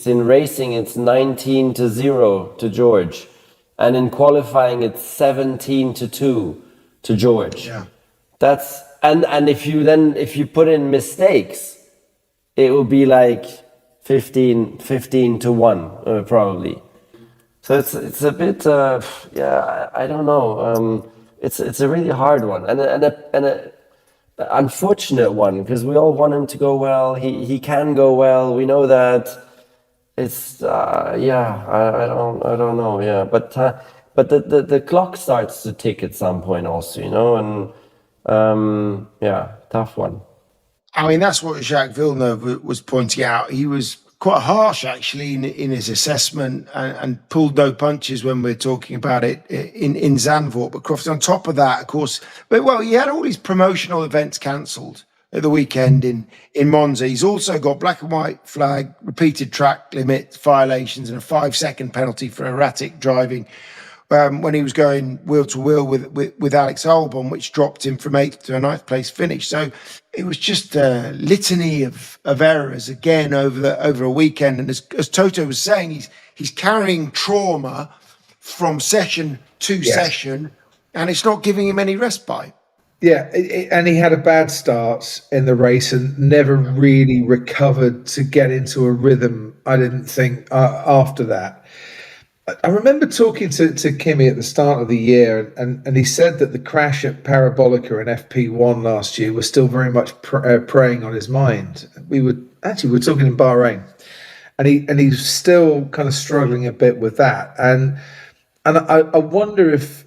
in racing, it's 19-0 to George. And in qualifying, it's 17-2 to George. Yeah. That's and if you put in mistakes, it will be like 15-1 probably. So it's a bit I don't know. It's a really hard one and a unfortunate one because we all want him to go well. He can go well. We know that. It's I don't know. Yeah, but the clock starts to tick at some point also, and tough one. I mean, that's what Jacques Villeneuve was pointing out. He was quite harsh, actually, in his assessment and pulled no punches when we're talking about it in Zandvoort. But Croft, on top of that, of course, he had all his promotional events cancelled at the weekend in Monza. He's also got black and white flag, repeated track limit violations, and a 5-second penalty for erratic driving when he was going wheel to wheel with Alex Albon, which dropped him from 8th to a 9th place finish. So it was just a litany of errors again over a weekend. And as Toto was saying, he's carrying trauma from session to session, and it's not giving him any respite. Yeah, and he had a bad start in the race and never really recovered to get into a rhythm, I didn't think, after that. I remember talking to Kimi at the start of the year, and he said that the crash at Parabolica in FP1 last year was still very much preying on his mind. We were talking in Bahrain, and he's still kind of struggling a bit with that. And I wonder if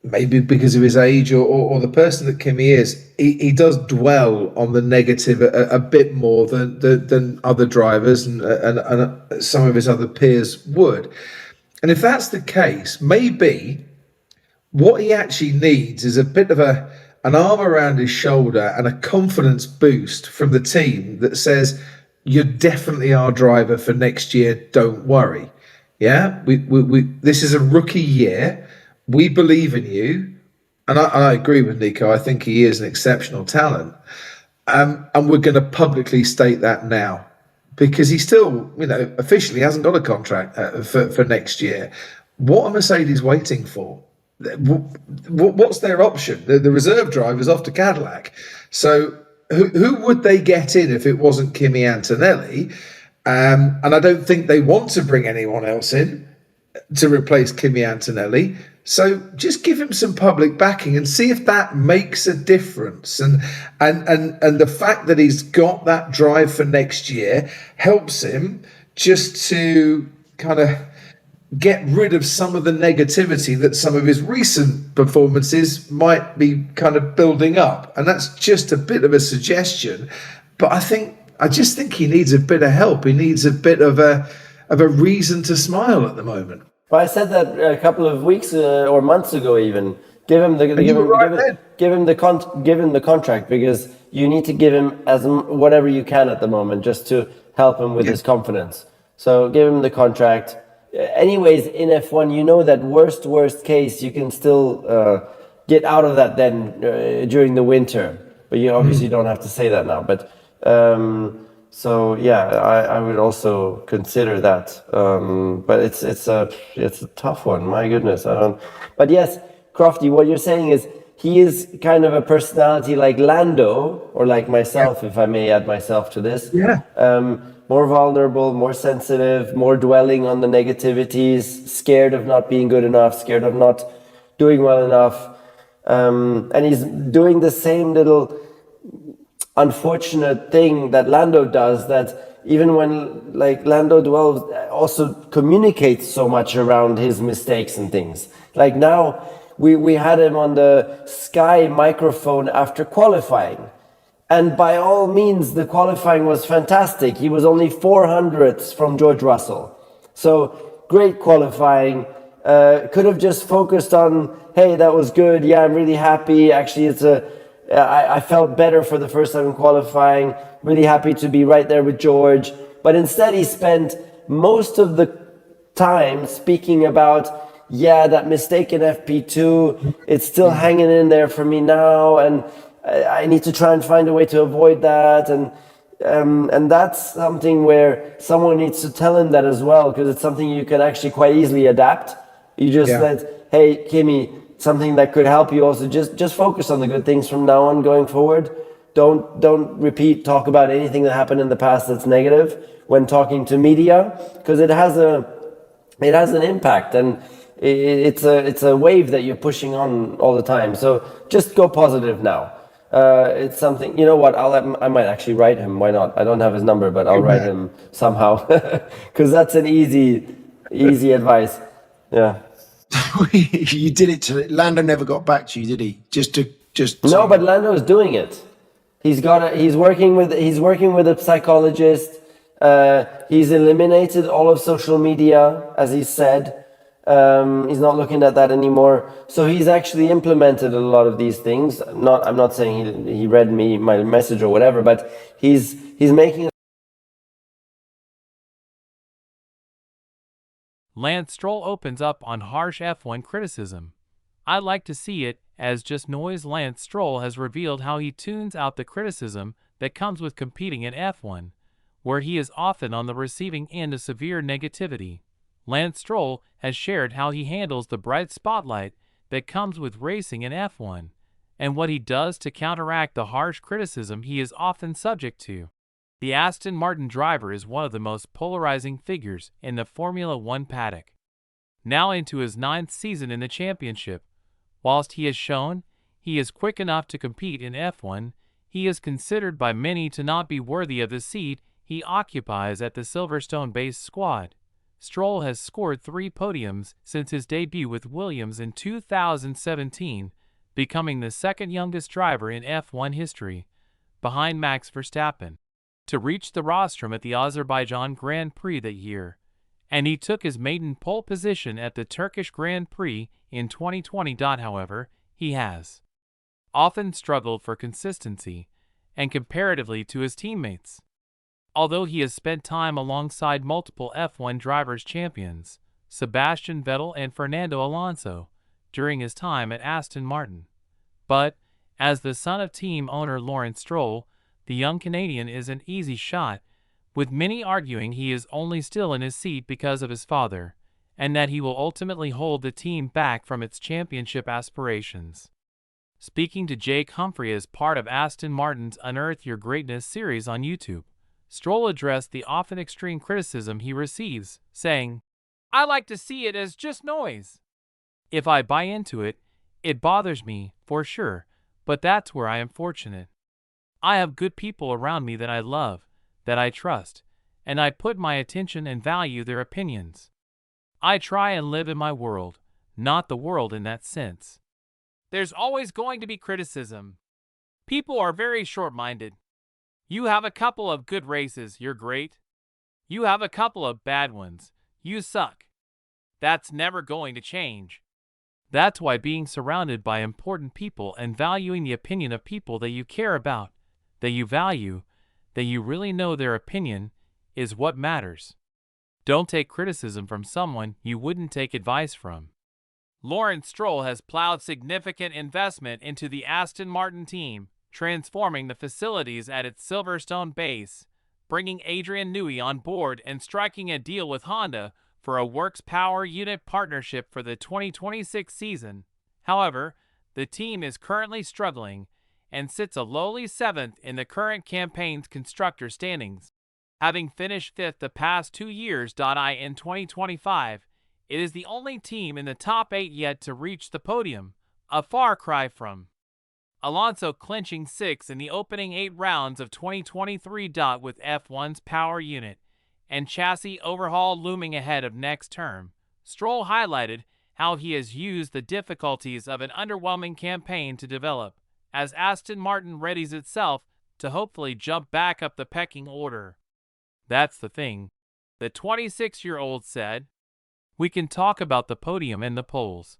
maybe because of his age or the person that Kimi is, he does dwell on the negative a bit more than other drivers and some of his other peers would. And if that's the case, maybe what he actually needs is a bit of an arm around his shoulder and a confidence boost from the team that says, you're definitely our driver for next year, don't worry. Yeah, we this is a rookie year. We believe in you. And I agree with Nico. I think he is an exceptional talent. And we're going to publicly state that now. Because he still, officially hasn't got a contract for next year. What are Mercedes waiting for? What's their option? The reserve driver's off to Cadillac. So who would they get in if it wasn't Kimi Antonelli? And I don't think they want to bring anyone else in to replace Kimi Antonelli. So just give him some public backing and see if that makes a difference. And the fact that he's got that drive for next year helps him just to kind of get rid of some of the negativity that some of his recent performances might be kind of building up. And that's just a bit of a suggestion. But I just think he needs a bit of help. He needs a bit of a reason to smile at the moment. Well, I said that a couple of weeks or months ago. Even give him the contract, because you need to give him as whatever you can at the moment just to help him with his confidence. So give him the contract. Anyways, in F1, that worst case, you can still get out of that then during the winter. But you obviously don't have to say that now. But so yeah, I would also consider that. But it's a tough one. My goodness, I don't. But yes, Crofty, what you're saying is he is kind of a personality like Lando, or like myself, if I may add myself to this. Yeah. More vulnerable, more sensitive, more dwelling on the negativities, scared of not being good enough, scared of not doing well enough. And he's doing the same little unfortunate thing that Lando does, that even when like Lando dwells, also communicates so much around his mistakes and things. Like now we had him on the Sky microphone after qualifying. And by all means, the qualifying was fantastic. He was only 400ths from George Russell. So great qualifying. Could have just focused on, hey, that was good. Yeah, I'm really happy. Actually, I felt better for the first time in qualifying. Really happy to be right there with George. But instead, he spent most of the time speaking about, that mistake in FP2. It's still hanging in there for me now. And I need to try and find a way to avoid that. And And that's something where someone needs to tell him that as well, because it's something you can actually quite easily adapt. You just Yeah. said, hey, Kimmy, something that could help you also, just focus on the good things from now on going forward. Don't repeat, talk about anything that happened in the past that's negative when talking to media, because it has an impact, and it's a wave that you're pushing on all the time. So just go positive now. It's something, you know what, I might actually write him. Why not? I don't have his number, but I'll Good write man. him somehow, because that's an easy advice. Yeah. You did it to Lando. Never got back to you, did he? Just No, but to. Lando's doing it. He's working with a psychologist. He's eliminated all of social media, as he said. He's not looking at that anymore. So he's actually implemented a lot of these things. I'm not saying he read me my message or whatever, but he's making. Lance Stroll opens up on harsh F1 criticism. I like to see it as just noise. Lance Stroll has revealed how he tunes out the criticism that comes with competing in F1, where he is often on the receiving end of severe negativity. Lance Stroll has shared how he handles the bright spotlight that comes with racing in F1, and what he does to counteract the harsh criticism he is often subject to. The Aston Martin driver is one of the most polarizing figures in the Formula One paddock. Now into his 9th season in the championship, whilst he has shown he is quick enough to compete in F1, he is considered by many to not be worthy of the seat he occupies at the Silverstone-based squad. Stroll has scored 3 podiums since his debut with Williams in 2017, becoming the second youngest driver in F1 history, behind Max Verstappen, to reach the rostrum at the Azerbaijan Grand Prix that year, and he took his maiden pole position at the Turkish Grand Prix in 2020. However, he has often struggled for consistency and comparatively to his teammates. Although he has spent time alongside multiple F1 drivers champions, Sebastian Vettel and Fernando Alonso, during his time at Aston Martin. But, as the son of team owner Lawrence Stroll, the young Canadian is an easy shot, with many arguing he is only still in his seat because of his father, and that he will ultimately hold the team back from its championship aspirations. Speaking to Jake Humphrey as part of Aston Martin's Unearth Your Greatness series on YouTube, Stroll addressed the often extreme criticism he receives, saying, "I like to see it as just noise. If I buy into it, it bothers me, for sure, but that's where I am fortunate. I have good people around me that I love, that I trust, and I put my attention and value their opinions. I try and live in my world, not the world in that sense. There's always going to be criticism. People are very short-minded. You have a couple of good races, you're great. You have a couple of bad ones, you suck. That's never going to change. That's why being surrounded by important people and valuing the opinion of people that you care about, that you value, that you really know their opinion, is what matters. Don't take criticism from someone you wouldn't take advice from." Lawrence Stroll has plowed significant investment into the Aston Martin team, transforming the facilities at its Silverstone base, bringing Adrian Newey on board and striking a deal with Honda for a works power unit partnership for the 2026 season. However, the team is currently struggling and sits a lowly 7th in the current campaign's constructor standings. Having finished 5th the past 2 years. In 2025, it is the only team in the top 8 yet to reach the podium, a far cry from Alonso clinching 6th in the opening 8 rounds of 2023. With F1's power unit and chassis overhaul looming ahead of next term, Stroll highlighted how he has used the difficulties of an underwhelming campaign to develop, as Aston Martin readies itself to hopefully jump back up the pecking order. "That's the thing," the 26-year-old said. "We can talk about the podium and the poles,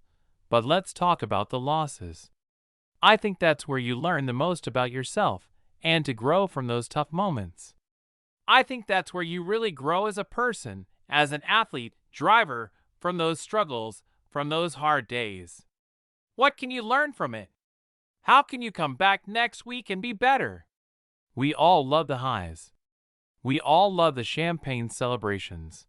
but let's talk about the losses. I think that's where you learn the most about yourself and to grow from those tough moments. I think that's where you really grow as a person, as an athlete, driver, from those struggles, from those hard days. What can you learn from it? How can you come back next week and be better? We all love the highs. We all love the champagne celebrations.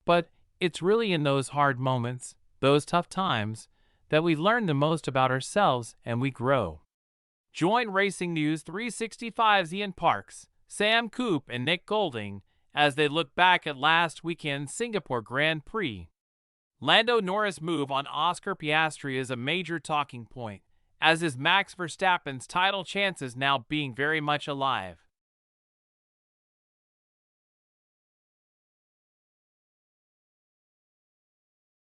But it's really in those hard moments, those tough times, that we learn the most about ourselves and we grow. Join Racing News 365's Ian Parks, Sam Coop, and Nick Golding as they look back at last weekend's Singapore Grand Prix. Lando Norris' move on Oscar Piastri is a major talking point, as is Max Verstappen's title chances now being very much alive.